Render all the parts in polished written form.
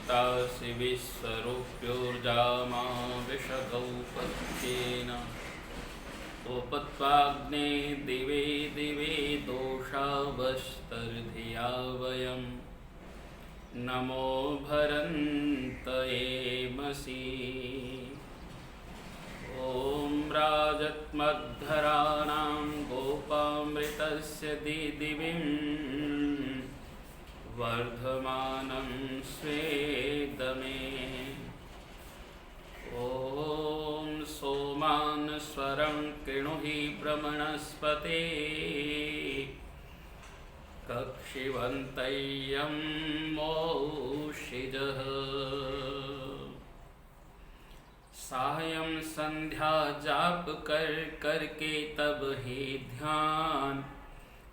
तासि विश्वरूप्योर्जामा विषगौपत्येन उपत्वाग्ने दिवे दिवे दोषावस्तर्धिया वयं नमो भरन्तयेमसि। ॐ राजत्मद्धराणां गोपामृतस्य दिदिविं वर्धमानं स्वेदमे। ॐ सोमान् स्वरं कृणुहि ब्रह्मणस्पते कक्षिवन्तयं मोषिजः। सायं संध्या जाप कर करके तब ही ध्यान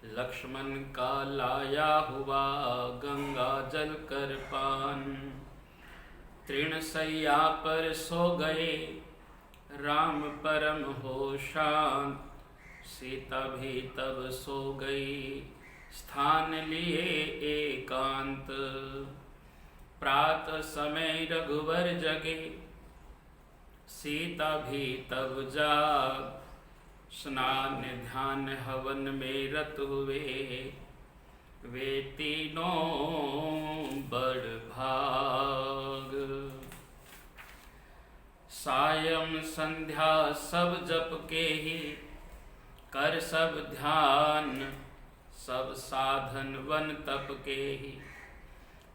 लक्ष्मण का लाया हुआ गंगा जल कर पान। तृणशैया पर सो गए राम परम हो शांत, सीता भी तब सो गई स्थान लिए एकांत। प्रातः समय रघुवर जगे सीता भी तब जाग, स्नान ध्यान हवन में रत हुए वे तीनों बड़ भाग। सायं संध्या सब जप के ही कर सब ध्यान, सब साधन वन तप के ही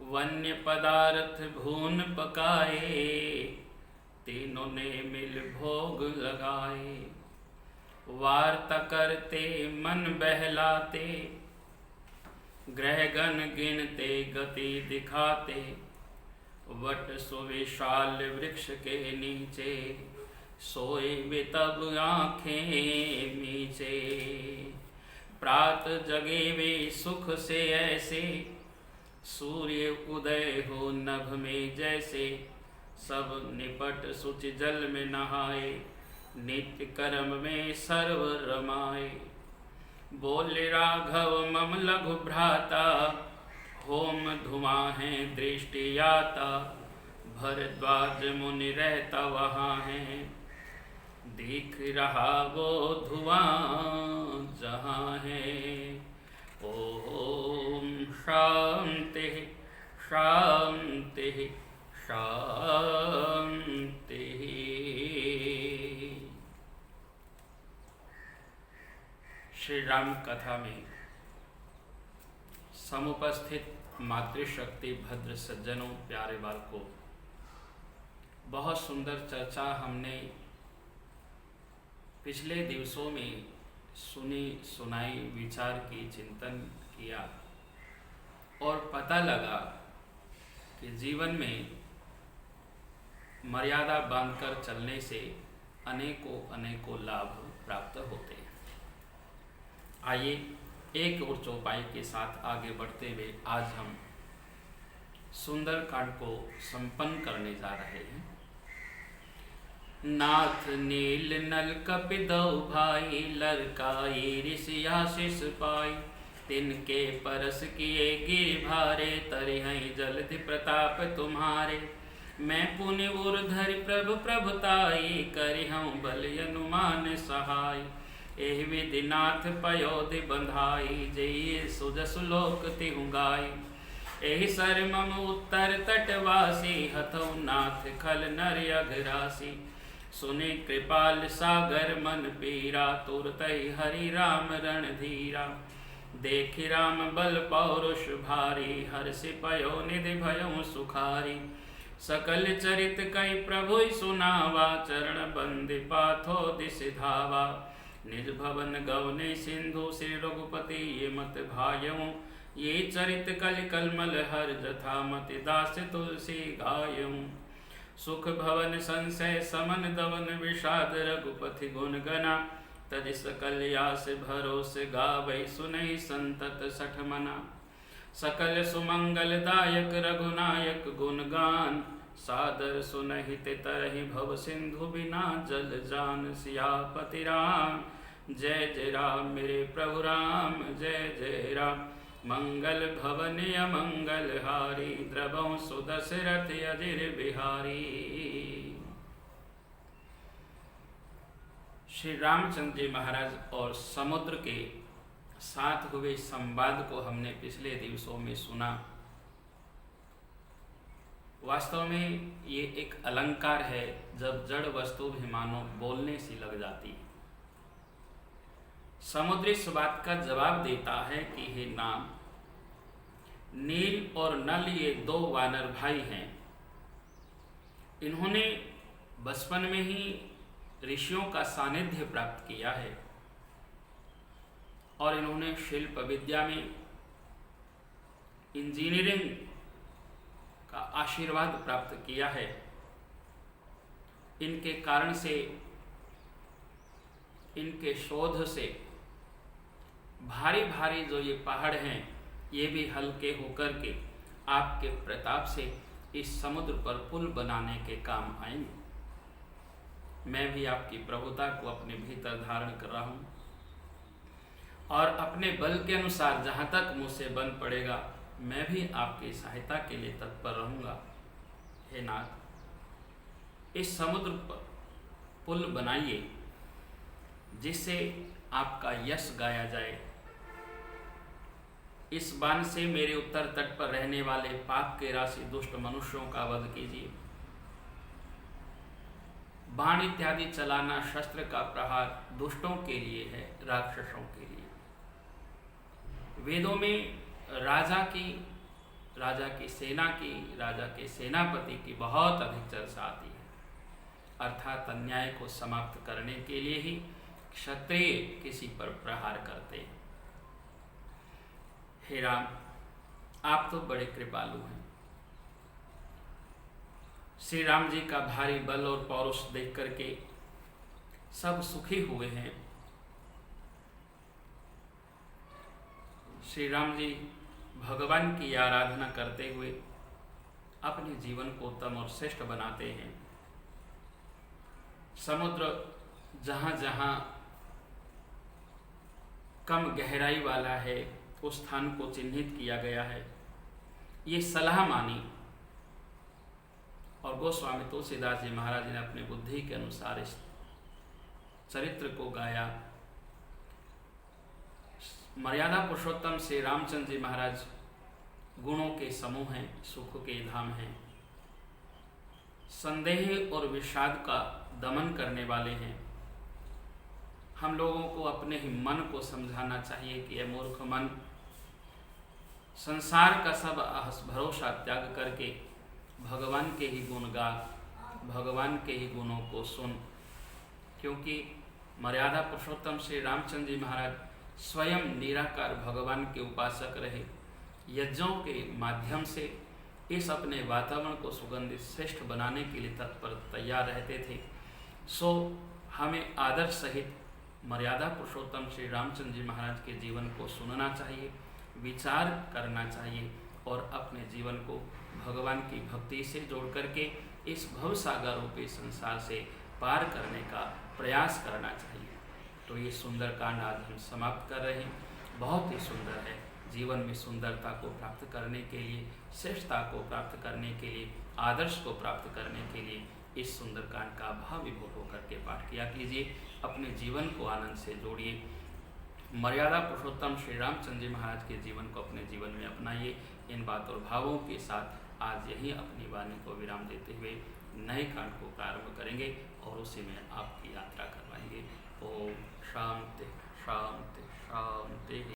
वन्य पदार्थ भून पकाए। तीनों ने मिल भोग लगाए, वार्ता करते मन बहलाते, ग्रहगण गिनते गति दिखाते। वट सुविशाल वृक्ष के नीचे सोए वे तब आँखें मीचे। प्रात जगे वे सुख से ऐसे, सूर्य उदय हो नभ में जैसे। सब निपट सुचि जल में नहाए, नित्य कर्म में सर्व रमाए। बोले राघव मम लघु भ्राता, होम धुआं है दृष्टि आता। भरद्वाज मुनि रहता वहाँ है, दिख रहा वो धुआं जहाँ है। ओम शांति शांति शांति। श्री राम कथा में समुपस्थित मातृशक्ति भद्र सज्जनों प्यारे बालकों, बहुत सुंदर चर्चा हमने पिछले दिवसों में सुनी सुनाई, विचार की, चिंतन किया और पता लगा कि जीवन में मर्यादा बांधकर चलने से अनेकों लाभ प्राप्त होते हैं। आइए एक और चौपाई के साथ आगे बढ़ते हुए आज हम सुंदर कांड को संपन्न करने जा रहे हैं। नाथ नील नल कपिदौ भाई, लरकाई ऋषि आशीष पाई। तिनके परस किए गिर भारे, तरिहै जलधि प्रताप तुम्हारे। मैं पुण्य उर्धर प्रभु प्रभुताई, करिहूँ बल अनुमान सहाय। एहि विधि नाथ पयोधि बंधाई, जइए सुजस लोक तिहु गाई। एहि सर मम उत्तर तटवासी, हथौ नाथ खल नर अघरासी। सुने कृपाल सागर मन पीरा, तुरतहि हरि राम रणधीरा। देखि राम बल पौरुष भारी, हर्षि पयो निधि भयउ सुखारी। सकल चरित कई प्रभु सुनावा, चरण बंदि पाथो दिस धावा। निज भवन गवने सिंधु श्री रघुपति ये मत भायऊ। ये चरित कलि कलमल हर जथा, मति दास तुलसी गायऊ। सुख भवन संशय समन दवन, विषाद रघुपति गुण गना। तज सकल यास भरोसे गावै, सुनहि संतत सठ मना। सकल सुमंगल दायक रघुनायक गुणगान, सादर सुनहित तरहि भव सिंधु बिना जल जान। सियापति राम जय जय राम, मेरे प्रभु राम जय जय राम। मंगल भवन अमंगल हारी, द्रवं सुदशरथ अजिर बिहारी। श्री रामचंद्र जी महाराज और समुद्र के साथ हुए संवाद को हमने पिछले दिवसों में सुना। वास्तव में ये एक अलंकार है, जब जड़ वस्तु भी मानो बोलने सी लग जाती है। समुद्र इस बात का जवाब देता है कि हे नाम, नील और नल ये दो वानर भाई हैं। इन्होंने बचपन में ही ऋषियों का सानिध्य प्राप्त किया है और इन्होंने शिल्प विद्या में इंजीनियरिंग का आशीर्वाद प्राप्त किया है। इनके कारण से, इनके शोध से भारी भारी जो ये पहाड़ हैं ये भी हल्के होकर के आपके प्रताप से इस समुद्र पर पुल बनाने के काम आएंगे। मैं भी आपकी प्रभुता को अपने भीतर धारण कर रहा हूँ और अपने बल के अनुसार जहाँ तक मुझसे बन पड़ेगा मैं भी आपकी सहायता के लिए तत्पर रहूँगा। हे नाथ, इस समुद्र पर पुल बनाइए जिससे आपका यश गाया जाए। इस बाण से मेरे उत्तर तट पर रहने वाले पाप के राशि दुष्ट मनुष्यों का वध कीजिए। बाण इत्यादि चलाना शस्त्र का प्रहार दुष्टों के लिए है, राक्षसों के लिए। वेदों में राजा की सेना की, राजा के सेनापति की बहुत अधिक चर्चा आती है। अर्थात अन्याय को समाप्त करने के लिए ही क्षत्रिय किसी पर प्रहार करते हैं। हे राम, आप तो बड़े कृपालु हैं। श्री राम जी का भारी बल और पौरुष देख करके सब सुखी हुए हैं। श्री राम जी भगवान की आराधना करते हुए अपने जीवन को उत्तम और श्रेष्ठ बनाते हैं। समुद्र जहाँ जहाँ कम गहराई वाला है उस स्थान को चिन्हित किया गया है। ये सलाह मानी और गोस्वामी तुलसीदास जी महाराज ने अपनी बुद्धि के अनुसार इस चरित्र को गाया। मर्यादा पुरुषोत्तम श्री रामचंद्र जी महाराज गुणों के समूह हैं, सुख के धाम हैं, संदेह और विषाद का दमन करने वाले हैं। हम लोगों को अपने ही मन को समझाना चाहिए कि यह मूर्ख मन, संसार का सब भरोसा त्याग करके भगवान के ही गुण गा, भगवान के ही गुणों को सुन। क्योंकि मर्यादा पुरुषोत्तम श्री रामचंद्र जी महाराज स्वयं निराकार भगवान के उपासक रहे। यज्ञों के माध्यम से इस अपने वातावरण को सुगंधित श्रेष्ठ बनाने के लिए तत्पर तैयार रहते थे। सो हमें आदर सहित मर्यादा पुरुषोत्तम श्री रामचंद्र जी महाराज के जीवन को सुनना चाहिए, विचार करना चाहिए और अपने जीवन को भगवान की भक्ति से जोड़ करके इस भवसागर रूपी संसार से पार करने का प्रयास करना चाहिए। तो ये सुंदर कांड आज हम समाप्त कर रहे हैं। बहुत ही सुंदर है। जीवन में सुंदरता को प्राप्त करने के लिए, श्रेष्ठता को प्राप्त करने के लिए, आदर्श को प्राप्त करने के लिए इस सुंदरकांड का भाव विभोर होकर के पाठ किया कीजिए। अपने जीवन को आनंद से जोड़िए। मर्यादा पुरुषोत्तम श्री रामचंद्र जी महाराज के जीवन को अपने जीवन में अपनाइए। इन बात और भावों के साथ आज यही अपनी वाणी को विराम देते हुए नए कांड को प्रारंभ करेंगे और उसी में आपकी यात्रा करवाएंगे। ओम शांति शांति शांति।